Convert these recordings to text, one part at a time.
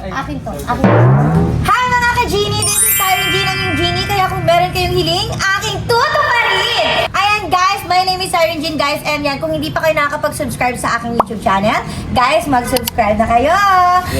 Akin to. Hi mga ka-Genie! This is Siren Jean ang yung Genie. Kaya kung meron kayong hiling, aking tutuparin! Ayan guys, my name is Siren Jean guys. And yan, kung hindi pa kayo nakakapag-subscribe sa aking YouTube channel, guys, mag-subscribe na kayo!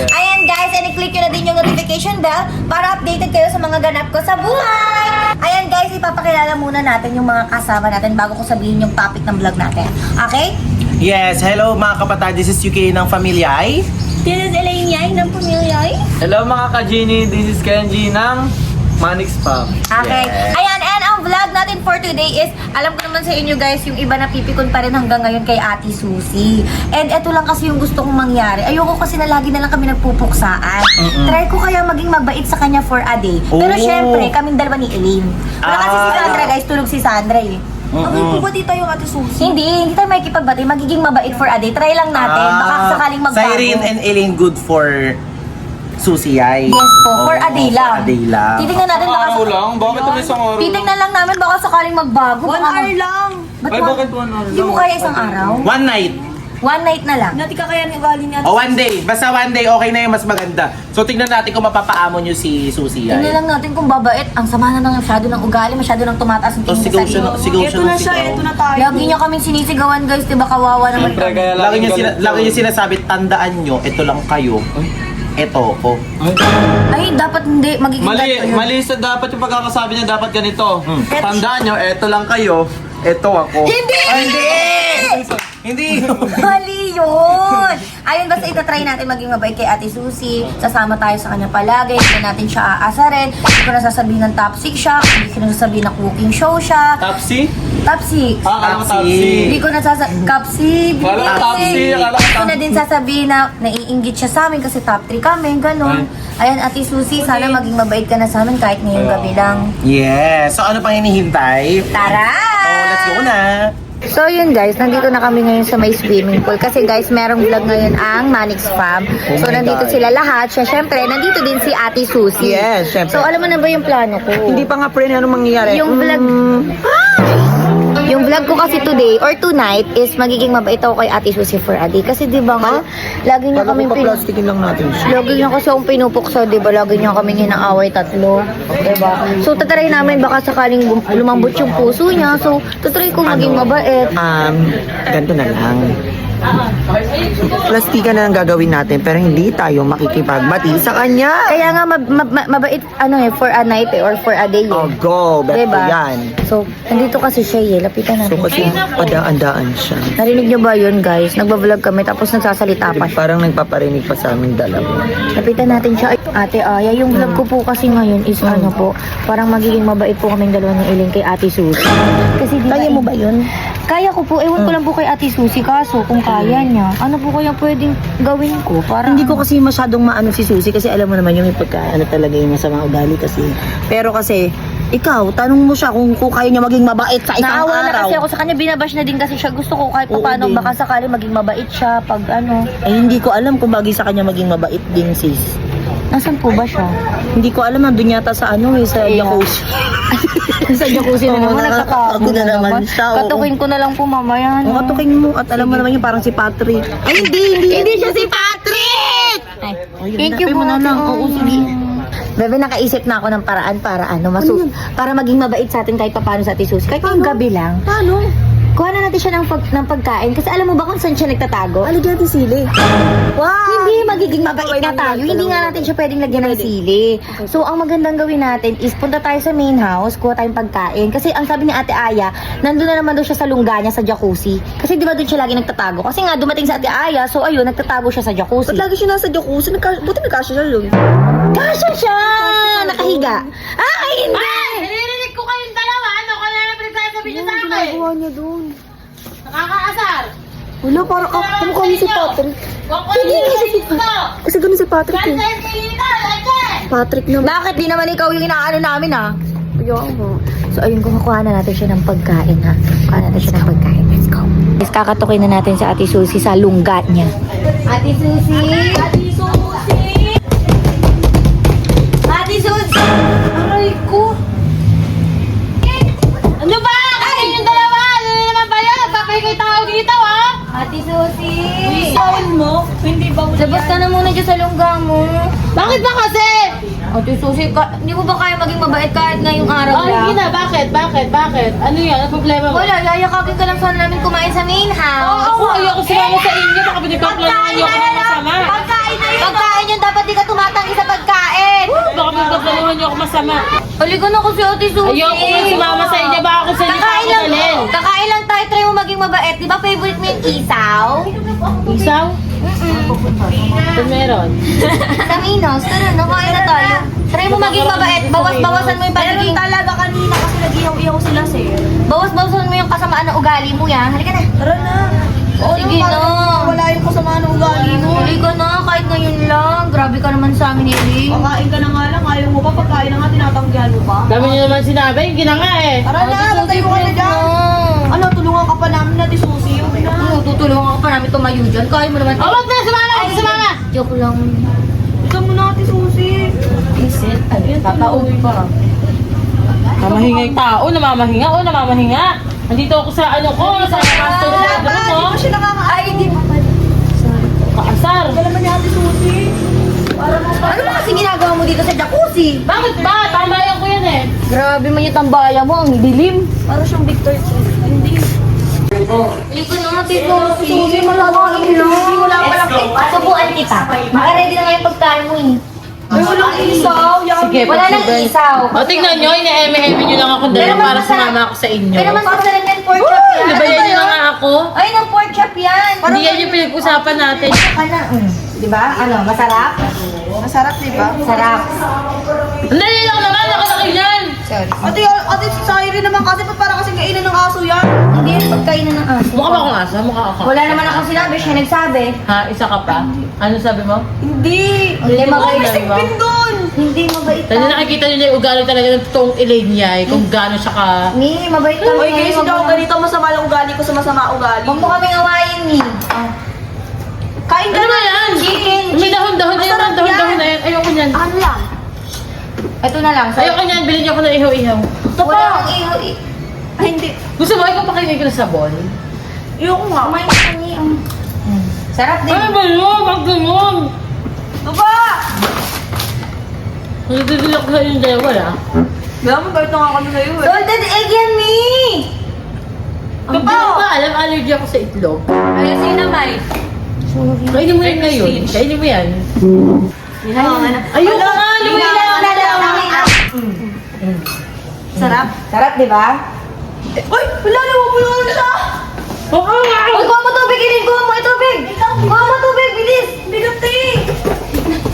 Ayan guys, and i-click nyo na din yung notification bell para updated kayo sa mga ganap ko sa buhay! Ayan guys, ipapakilala muna natin yung mga kasama natin bago ko sabihin yung topic ng vlog natin. Okay? Yes, hello mga kapatid, this is UK ng Pamilyay. This is Elaine Yay ng Pamilyay. Hello mga ka-Genie, this is Kenji ng Manix Pub. Okay. Yes. Ayan, and ang vlog natin for today is, alam ko naman sa inyo guys, yung iba na pipikon pa rin hanggang ngayon kay Ate Susie. And eto lang kasi yung gusto kong mangyari. Ayoko kasi na lagi na lang kami nagpupuksaan. Try ko kaya maging mabait sa kanya for a day. Pero Oh. syempre, kaming dalawa ni Elaine. Wala kasi si Sandra guys, tulog si Sandra eh. Magpupati tayo Ate Susie. Hindi tayo makikipagbati. Magiging mabait for a day. Try lang natin. Baka sakaling magbago. Siren and Elaine good for Susie ay. Yes po, for a day lang. For a day lang. Titingnan natin baka Araw lang? Bakit may isang araw? Titingnan lang namin baka sakaling magbago. 1 Baka hour lang. Ay, bakit 1 hour Hindi mo kaya isang araw? One night. One night na lang. Nati ka kaya ni galing ni Ate O one day. Basta one day, okay na yung mas maganda. So tingnan natin kung mapapaamo nyo si Susie Tingnan ay. lang natin kung babait. Ang sama na ng masyado ng ugali, masyado ng tumataas ang So tingin sigaw sa siya, iyo. sigaw siya Ito ng na siya, sigaw. ito na tayo. Lagi niya kaming sinisigawan guys, diba kawawa naman Siyempre, kami. kaya Lagi niya sinasabi, tandaan nyo, ito lang kayo. Ito ko. Ay, dapat hindi. Magiging Mali, ganito yun. mali sa dapat yung pagkakasabi niya, dapat ganito. Tandaan nyo, eto lang kayo, eto ako. Hindi! Hindi! Hindi! Mali yun! Ayun, basta itatry natin maging mabait kay Ate Susie. Sasama tayo sa kanya palagi. Hindi natin siya aasarin. Hindi ko nasasabihin ng top 6 siya. Hindi ko nasasabihin na cooking show siya. Tapsi? Top 6. Akala ko Tapsi. tapsi. Hindi ko nasasabihin. Kapsi. Akala ko tapsi, akala ko Hindi ko na din sasabihin na naiinggit siya sa amin kasi top 3 kami. Ganon. Ayan, Ate Susie, sana maging mabait ka na sa amin kahit ngayong gabi lang. Yes. So ano pang hinihintay? Tara! So let's go na. So yun guys, nandito na kami ngayon sa may swimming pool kasi guys, merong vlog ngayon ang Manix Fam. So my nandito God. sila lahat. Syempre, nandito din si Ate Susie. Yes, syempre. So alam mo na ba yung plano ko? Hindi pa nga pre, ano mangyayari? Yung vlog... Yung vlog ko kasi today or tonight is magiging mabait ako kay Ate Susie for a day. Kasi di ba nga, lagi niya kami plastikin lang natin siya. Lagi niya kasi akong pinupuksa, di ba? Lagi niya kami inaaway tatlo. Di ba? So, tatry namin baka sakaling lumambot yung puso niya. So, tatry ko maging mabait. Ganito na lang. Plastikan na lang gagawin natin pero hindi tayo makikipagbati sa kanya. Kaya nga, mabait, for a night or for a day. Oh, go. Bet Diba? ko yan. So, nandito kasi siya lapitan So natin kasi siya. padaan-daan siya. Narinig niyo ba yun, guys? Nagbablog kami tapos nagsasalita pa siya. Parang nagpaparinig pa sa aming dalawa. Lapitan natin siya. Ay, Ate Aya, yung vlog ko po kasi ngayon is parang magiging mabait po kaming dalawa ng Elaine kay Ate Susie. Kasi di Kaya mo ba yun? Kaya ko po, ewan ko lang po kay Ate Susie, kaso kung kaya niya, ano po kaya pwedeng gawin ko para... Hindi ko kasi masyadong maano si Susie kasi alam mo naman yung pagka talaga yung masama ugali kasi. Pero kasi, ikaw, tanong mo siya kung kaya niya maging mabait sa isang Naawa na araw. kasi ako sa kanya, binabash na din kasi siya. Gusto ko kahit Oo paano, din. baka sakali maging mabait siya pag Hindi ko alam kung bagay sa kanya maging mabait din sis. Nasaan po ba siya? Hindi ko alam, nandun yata sa sa jacuzzi. Sa jacuzzi na naman, Oo, nagkakago ako na naman siya, oo. Katukin ko na lang po mamaya. Ang katukin mo at alam mo naman yung parang si Patrick. Ay, hindi siya si Patrick! Ay, Ayun, thank you lapin po. mo na lang. Oo, sige. Bebe, nakaisip na ako ng paraan para para maging mabait sa atin kahit paano sa Ate Susie. Kahit yung gabi lang. Paano? Kuha na natin siya ng pagkain. Kasi alam mo ba kung saan siya nagtatago? Alagyan natin sili. Wow! Hindi, magiging mabait Okay nga lang tayo. yan, Hindi nga natin siya pwedeng lagyan ng sili. So, ang magandang gawin natin is punta tayo sa main house, kuha tayong pagkain. Kasi ang sabi ni Ate Aya, nandun na naman daw siya sa lungga niya sa jacuzzi. Kasi di ba doon siya lagi nagtatago? Kasi nga, dumating sa Ate Aya, so ayun, nagtatago siya sa jacuzzi. Ba't lagi siya nasa jacuzzi? Buti nagkasya siya yun. Kasya siya! Nakahiga. Ay, hindi! Naririnig ko kayong dalawa. Ano ka na naman nagsasabi niyo sa akin? Ginagawa niya doon. Nakakaasar. Wala, parang kamukha niya si Patrick. Huwag ko nililinis ko. Kasi ganun si Patrick eh. Kansan dito, lagyan. Patrick naman. Bakit di naman ikaw yung inaano namin, ha? Kaya mo. So, ayun, kumukuha na natin siya ng pagkain, ha? Kuha natin siya ng pagkain. Let's go. Guys, kakatukin na natin sa Ate Susie sa lungga niya. Ate Susie! Ate Susie! Ate Susie! Aray ko. Ano ba? Kasi yung dalawa, ano na naman ba yan? Nagpapahigay tao dito, ha? Ate Susie! Bawal mo? Hindi bawal Labas ka na muna na dyan sa lungga mo. Bakit ba kasi? Ate Susi, hindi mo ba kaya maging mabait kahit ngayong araw Oh, hindi lang? na. Bakit? Ano yan? Ano problema mo? Wala, yayakagin ka lang sana namin kumain sa main house. Ako, ayoko sumama sa inyo. Baka pinagkaplanuhan niyo ako ng masama. Pagkain na yun! Pagkain yun, dapat di ka tumatanggi sa pagkain! Baka pinagkaplanuhan niyo ako masama. Halika na kasi Ate Susi. Ayoko nga sumama sa inyo. Baka ako sa inyo pa ako dalhin. Kakain lang tayo, try mo maging mabait. Di ba favorite mo yung isaw? Isaw? Ito meron. Sa main house, tara, nakain na tayo. Try mo maging mabait. Bawas-bawasan mo yung pagiging... talaga kanina kasi nag-ihaw-ihaw sila sir. Bawas-bawasan mo yung kasamaan ng ugali mo yan. Halika na. Tara na. Sige na. Wala yung kasama ng ugali mo. Halika na, kahit ngayon lang. Grabe ka naman sa amin, Eli. Pakain ka na nga lang. Ayaw mo pa pagkain na nga tinatanggihan mo pa. Dami niyo naman sinabi. Yung ginanga eh. Tara na, magtayo ka na dyan. Ano, tulungan ka pa namin na Susi. Yung na. Tutulungan ka pa namin tumayo dyan. Kaya mo naman. Oh, wag na! Sumama! Sumama! Joke lang. Ikaw mo na Susi. Isit. Ay, tataob pa. Namahinga yung tao. Namamahinga. Oh, namamahinga. Nandito ako sa ano ko. Sa pastor Wala sa pa, ano hindi ko. pa siya nakakain. Ay, di ba? Kaasar. Wala naman ni Ate Susi. Ano ba kasi ginagawa mo dito sa jacuzzi? Bakit ba? Tambayan ko yan eh. Grabe man yung tambaya mo. Ang dilim. Para siyang Victor. Hindi. Hindi ko na Tito. Susi, malawangin lang. Wala pa lang. Subuan kita. Makaready na nga yung pagkain mo eh. Ay, walang isaw. Sige, Wala nang isaw. O, tignan nyo. Ine-eme-eme nyo lang ako dalawa para sumama ako sa inyo. Pero naman masarap yan pork chop yan. Labayan nyo na nga ako. Ay, ng pork chop yan. Hindi yan yung pinag-usapan natin. Ano? Di ba? Ano? Masarap? Masarap, di ba? Sarap. Hindi lang naman. Nakalaki yan. Sorry. Ate, sayri naman kasi para kasi kainan ng aso yan. Hindi yung pagkainan ng aso. Mukha ba akong asa? Mukha ako. Wala naman akong sinabi. Siya nagsabi. Ha? Isa ka pa? Ano sabi mo? Hindi. Hindi mabait. Sabi mo? Doon. Hindi mabait Dahil ka. nakikita nyo na yung ugali talaga ng toong Elaine niya eh, kung gaano siya ka... Ni, mabait ka. Oy guys, hindi ako ganito masama ang ugali ko sa masama ugali. Huwag mo kaming awayin, Ni. Kain ka Ano ba na. yan? Chicken. May dahon-dahon na yan, Masarap dahon-dahon yan. na yan. Ayoko niyan. Ano lang? Ito na lang. Ayoko niyan, bilhin niyo ako ng ihaw-ihaw. Wala kang iho. Ay, hindi. Gusto mo, ikaw pakainin ko na sabon? Ayoko nga. Kumain ka ni. Sarap din. Ano ba yun? Wag ganun! Baba! Nagdidilak sa yung dalawa ah. Kaya mo, bait na nga kami sa'yo eh. Salted egg yan, Ni. Hindi ko ba alam, allergy ako sa itlog. Ay, sa'yo na, Mai. Kainin mo yan ngayon. Kainin mo yan. Ayoko nga, lumilaw! Sarap. Sarap, di ba? Uy! Wala na, huwag mo naman siya! Oo nga! Uy, kuha mo tubig, Ilin. Kuha mo tubig. Kuha mo tubig, bilis. Bigat eh!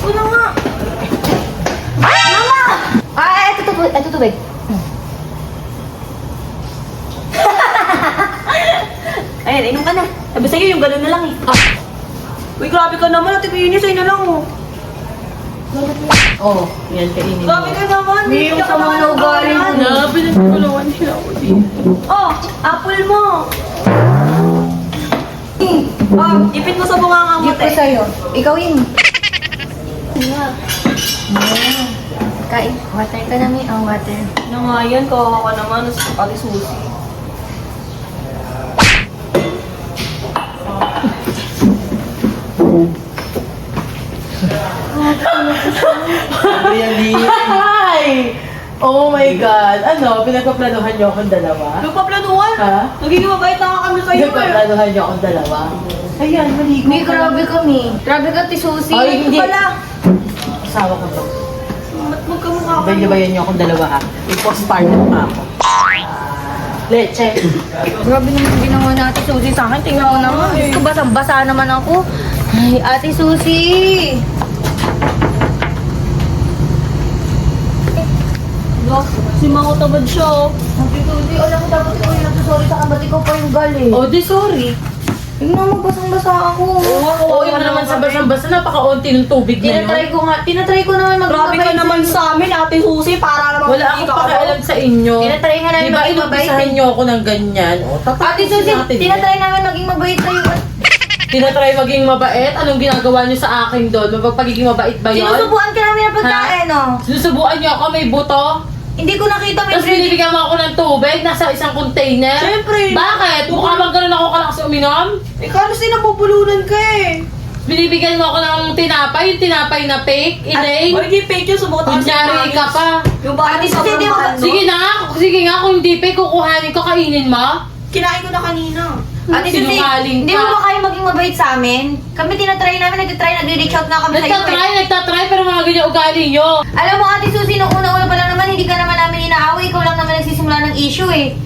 Ano nga? Mama! Ah, ito tubig. Ito tubig. Ayan, inom ka na. Sabi sa'yo, yung gano'n na lang eh. Uy, grabe ka naman. Ate Pini, sa'yo na lang oh. Oo, yan, kainin mo. Grabe ka naman. May yung sama na ugali mo. Na, pinagpulungan nila ako dito. Oh, apple mo. Oh, ipit mo sa bunganga mo, Gift ko te. sa'yo. Ikaw yun. Kain. Water ka namin. Oh, water. Ano nga yan, kawawa ka naman. Ate Susi. Hi! Oh my God! Ano, pinagpaplanuhan niyo akong dalawa? Nagpaplanuhan? Ha? Naging mabait na nga kami sa'yo eh. Pinagpaplanuhan niyo akong dalawa? Ayan, maligo Ni, grabe kami. Grabe ka, Tisusi. Ay, hindi. Pala. Asawa ko to. Ba't magkamukha ka? Bayan niyo akong dalawa ha. I-postpartum pa ako. Leche. Grabe naman ginawa ni Ate Susi sa akin. Tingnan mo naman. Diyos ko, basang-basa naman ako. Ay, Ate Susi. Si Mango tabad siya oh. Ate Susi, alam mo dapat ikaw yung nagsasorry sa akin. Ba't ikaw pa yung galing? Oh, di sorry. Tingnan mo, basang-basa ako. Oo, yun naman sa basang-basa. Napaka-unti ng tubig na yun. Tinatry ko naman maging Grabe ka mabait naman sa'yo. sa amin, Ate Susi, para naman Wala akong pakialam sa inyo. Tinatry nga namin Di ba maging mabait inubisahan eh. niyo ako ng ganyan? O, Ate tatapusin Susi, natin yan. tinatry namin maging mabait sa'yo. Tinatry maging mabait? Anong ginagawa niyo sa akin doon? Pagiging mabait ba yun? Sinusubuan ka namin ng pagkain, no? Sinusubuan niyo ako, may buto? Hindi ko nakita may Tapos binibigyan mo ako ng tubig, nasa isang container? Siyempre. Bakit? Mukha bang ganun ako kalakas uminom? Eh, kalos din napupulunan ka eh. Binibigyan mo ako ng tinapay, yung tinapay na fake, Elaine. Ay, hindi fake yun. Subukan ko Kunyari ka pa. Yung bakit Ate, sobrang hindi mo- mahal, no? Sige nga, kung hindi fake, kukuhanin ko, kainin mo. Kinain ko na kanina. Ate Susie, Sinungaling hindi ka. mo ba kayo maging mabait sa amin? Kami tinatry namin, nagre-reach out na kami sa iyo. Nagtatry, pero mga ganyan ugali nyo. Alam mo, Ate Susie, nung una-una pa lang naman, hindi ka naman namin inaaway. Ikaw lang naman nagsisimula ng issue eh.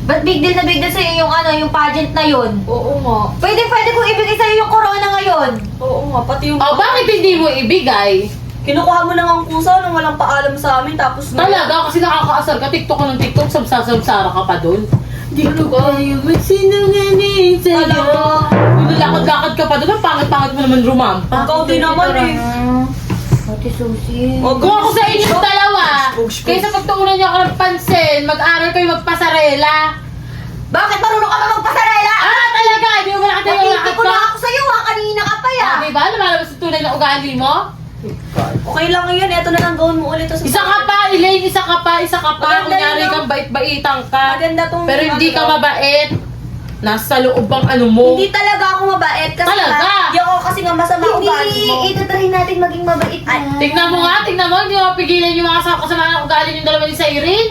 Ba't big deal na big deal sa'yo yung yung pageant na yun? Oo nga. Pwede kong ibigay sa'yo yung corona ngayon. Oo nga. Pati yung... O, bakit hindi mo ibigay? Kinukuha mo na ang kusa nung walang paalam sa amin. Tapos... Talaga, kasi nakakaasar ka, TikTok ka ng TikTok, sabsasara ka pa dun. Hindi ko kaya magsinungaling sa'yo. Alam mo. Lakad-lakad ka pa dun, ang pangit-pangit mo naman rumampa. Ikaw din naman eh. Ate Susie. Kung ako sa inyong dalawa, kaysa pagtuunan niyo ako ng pansin, mag-aral kayo magpasarela. Bakit marunong ka ba magpasarela? Talaga, hindi mo ba nakatayo Nakikita lakad ko ka? na ako sa'yo kanina ka pa ya. Diba, lumalabas yung tunay na ugali mo? Okay lang yan. Ito na lang gawin mo ulit. Sa Isa ka pa, Elaine, isa ka pa. Maganda Kunyari yun, no? kang bait-baitang ka. Maganda tong... Pero hindi ka ano, mabait. Nasa loob ang ano mo. Hindi talaga ako mabait kasi Talaga? Hindi ako kasi nga masama ugali mo. Hindi, itatry natin maging mabait na. Tignan mo, hindi mo mapigilan yung mga kasama ng ugali yung dalawa ni Cyrene.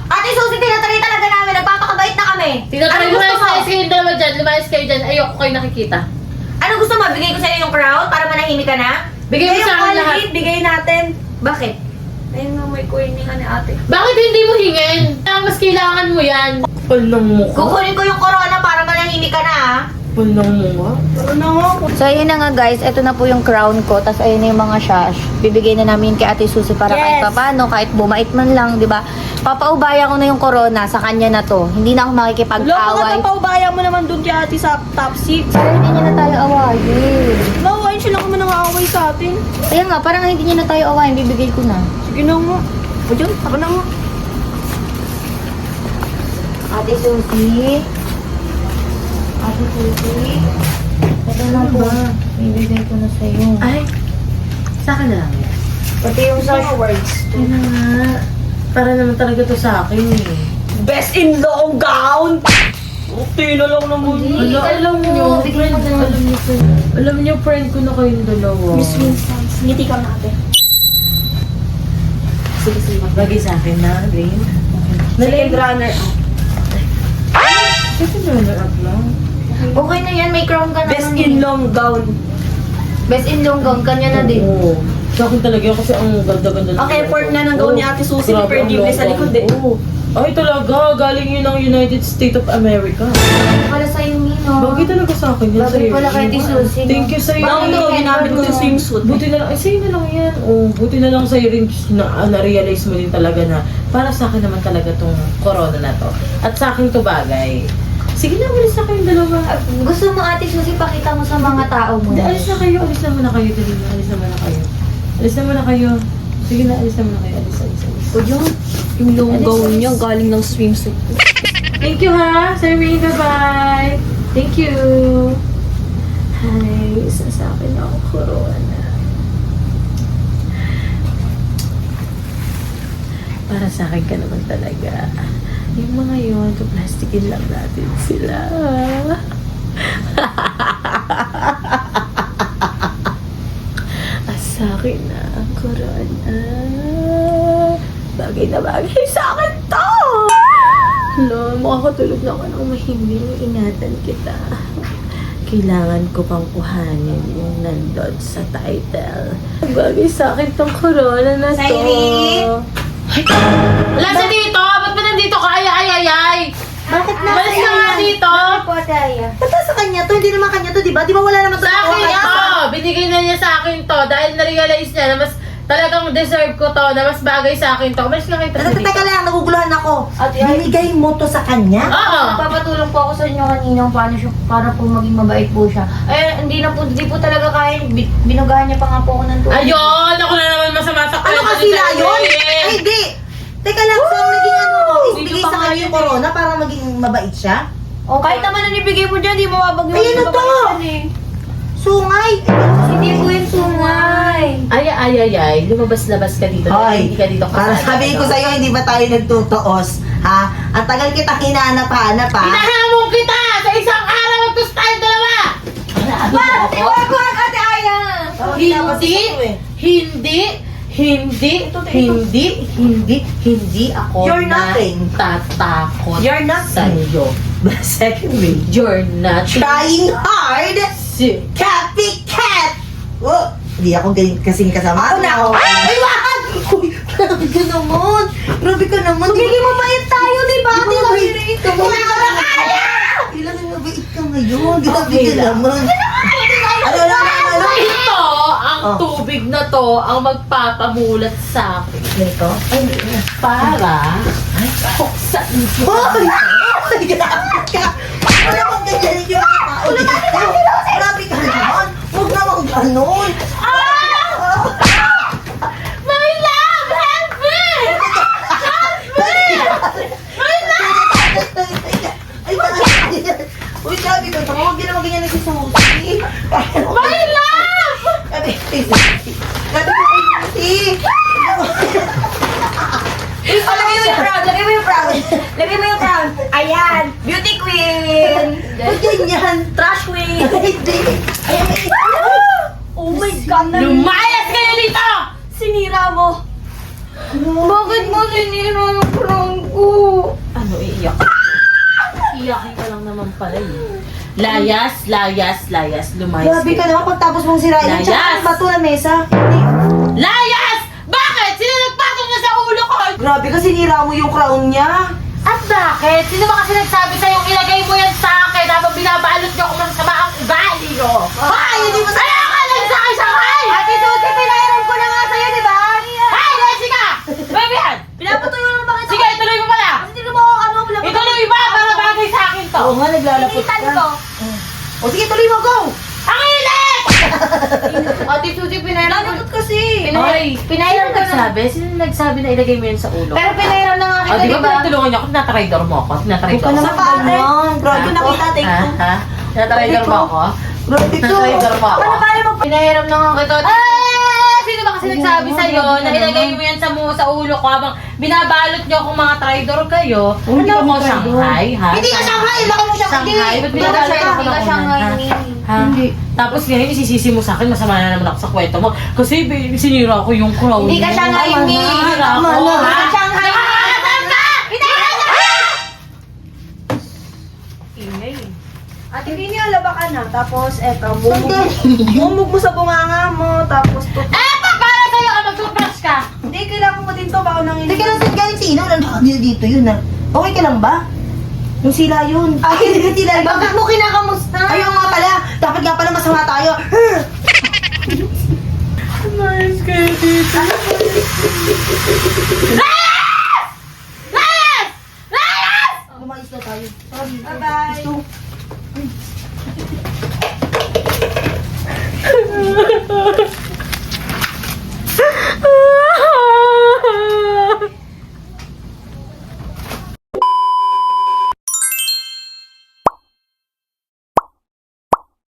Ate Susie, tinatry talaga namin. Nagpapakabait na kami. Tinatry Ano gusto mo? lumayas kayong dalawa dyan, lumayas kayo dyan. Ayoko kayo nakikita. Ano gusto mo? Bigay ko sa'yo yung crown para manahimik ka na? Bigay mo sa akin lahat. Bigay natin. Bakit? Ayun nga, may kuiningan ni ate. Bakit hindi mo hingin? Mas kailangan mo yan. Pal ng mukha. Kukunin ko yung corona para manahimik ka na ah. Pal ng mukha. Ano na nga? So ayun na nga guys, ito na po yung crown ko. Tapos ayun na yung mga shash. Bibigay na namin kay Ate Susie para kahit Yes. papano, kahit bumait man lang, di ba? Papaubaya ko na yung corona sa kanya na to. Hindi na ako Loko makikipag-away. ka paubaya mo naman dun kay ate sa top 6. Pero hindi niya na tayo awayin. Mawain siya lang naman nangaaway sa atin. Kaya nga, parang hindi niya na tayo awayin. Bibigay ko na. Sige na nga. O dyan, saka na nga. Ate Susie. Ate Susie. Ito na po. Bibigay ko na sa'yo. Ay, sa akin na lang yan. Pati yung sa words. Ayun na nga. Para naman talaga to sa akin eh. Best in long gown! Okay na lang naman. Alam niyo, friend ko, alam niyo, friend ko na kayong dalawa. Miss Winston, ngiti ka na ate. Sige, sige, magbagay sa akin na, Lane. Second runner. Second runner-up lang. Okay na yan, may crown ka na. Best in long gown. Best in long gown, kanya na din. Oo. Sa akin talaga kasi ang ganda-ganda. Ang effort na ng gown ni Ate Susie, Grabe, per divle sa likod eh. Oo. Ay talaga, galing yun ng United States of America. Pala sa'yo, Mino. Bagay talaga sa akin yan, Bagay sa'yo. pala kay Ate Susie, no? Thank you sa'yo. Bakit ito, ginamit ko yung swimsuit. Buti na lang, ay sa'yo na lang yan. Oh, buti na lang sa'yo rin na-realize mo din talaga na para sa akin naman talaga tong corona na to. At sa akin to bagay. Sige na, alis na kayong dalawa. Gusto mo, Ate Susie, pakita mo sa mga tao mo. Hindi, alis na kayo, alis na muna kayo. Dali na, alis na muna kayo. Alis na muna kayo. Sige na, alis na muna kayo. Alis. O yun, yung long gown niya galing ng swimsuit. Thank you ha, Sir Ray, bye-bye. Thank you. Hi, isa sa akin ako corona. Para sa akin ka naman talaga. Yung mga yun, plastikin lang natin sila. Sa akin na ang corona. Bagay na bagay sa akin to! Hello, makakatulog na ako ng mahimbing. Ingatan kita. Kailangan ko pang kuhanin yung nandun sa title. Bagay sa akin tong corona na to. Cyrene? Wala sa dito! Ba't ba nandito ka? Ay! Bakit na? Balis ka nga dito! Po, Daya. Ba't sa kanya to? Hindi naman kanya to, di ba? Di ba wala naman to? Sa akin ito! Binigay na niya sa akin to dahil na-realize niya na mas talagang deserve ko to, na mas bagay sa akin to. Umalis ka kayo Teka lang, naguguluhan ako. Ate, ay- Binigay mo to sa kanya? Oo! Papatulong po ako sa inyo kanina kung paano siya, para po maging mabait po siya. Eh, hindi po talaga kaya. Binugahan niya pa nga po ako ng tulong. Ayun! Ako na naman masama sa Ano kwento kasi ni na Sir yun? Ray. Ay, hindi. Teka lang, so ang naging ano mo, Hindi ibigay pa sa nga kanya yun yung corona para maging mabait siya? Okay. Kahit naman ang ibigay mo dyan, di mababag yung Ayun na to! Sungay! Hindi po yung sungay. Ay, lumabas-labas ka dito. Hoy, Hindi ka dito para sabihin ko sa'yo, hindi ba tayo nagtutuos? Ha? Ang tagal kitang hinahanap-hanap, ha? Hinahamon kita! Sa isang araw, magtos tayo dalawa! Ate, wag! Ate, Hindi ako You're nothing. tatakot You're nothing. sa'yo. But secondly, you're not Trying hard. Copycat! Oh, hindi ako kasing kasama. Ako na ako. Ay, wag! Uy, grabe ka naman. Grabe ka naman. Magiging mabait tayo, di ba? Di ba mabait? Wala ka na kaya! Kailangan mabait ka ngayon. Grabe ka naman. Ano? Ito, ang Oh. tubig na to, ang magpapamulat sa akin. Ito? Para buksan ko. Hoy! Ay, grabe ka! Wala kang ganyan yung mga tao dito. Grabe ka naman. Huwag naman ganon. My love, help me! Ay, uy, grabe ka naman. Huwag naman ganyan si Susie. My love! Grabe ka Susie. Lagay mo yung crown, lagay mo yung crown. Lagay mo yung crown. Ayan, beauty queen. Huwag ganyan. Trash queen! Hindi. Oh my God, Lumayas kayo dito! sinira mo. Bakit mo sinira yung crown ko? Ano, iiyak? Iyakin ka lang naman pala eh. Layas, lumayas. Grabe ka naman pagtapos mong sirain. Layas! Tsaka ang bato na mesa. Layas! Bakit? Sino nagpatong na sa ulo ko? Grabe ka, sinira mo yung crown niya. At bakit? Sino ba kasi nagsabi sa'yo ilagay mo yan sa akin habang binabalot niyo kung masama ang ugali niyo? Ay, hindi mo Kaya ka nagsakay-sakay! Ate Susie, pinairam ko na nga sa'yo, di ba? Ay, Jessica! Baby yan! Pinapatuloy mo bakit Sige, ituloy mo pala! Hindi mo ako ano, wala pa. Ituloy mo para bagay sa akin to! Oo nga, naglalapot Pinitan ka. ko. O sige, tuloy mo, go! Ang ilit! Ate Susie, pinairam ko. kasi. Pinairam ka nagsabi? Sino nagsabi na ilagay mo yan sa ulo? Pero pinairam na nga O, kita, di di ba ba? pinagtulungan niyo ako? Tinatraidor mo ako? Tinatraidor Huwag ka naman ganyan. Grabe, nakita, take two. Ha? Tinatraidor mo ako? Grabe ka. Tinatraidor mo ako? Paano mo? Pinairam na nga kita. Sino ba kasi nagsabi sa'yo na ilagay mo yan sa ulo ko habang binabalot niyo kung mga traidor kayo? Hindi Ano kami mo, traidor. Shanghai, ha? Hindi ka Shanghai! Baka mo siya Shanghai? Ba't binabalot ako Hindi ng ka Shanghai, ha? ni. Ha? Tapos ngayon, isisisi mo sa akin, masama na naman ako sa kwento mo. Kasi sinira ko yung crown Hindi ka mo. Shanghai, ni. Sinira Tama ko, na. ha? Hindi ka Shanghai. Nakakasal ka! Ingay. Ate Rini, alaba ka na. Tapos, eto, mumug mo sa bunganga mo. Tapos, Eto, para sa'yo ka, mag-toothbrush ka. hindi, kailangan mo din to. Baka nang Hindi ka lang saan galing si Ino. Nandun dito yun, ha? Okay ka lang ba? Yung sila yun. Ay, hindi sila yun. Bakit mo kinakamusta? Ayaw nga pala. Dapat nga pala masama tayo. Nice kayo dito. Lumayos na tayo. Sorry. Bye-bye. Gusto.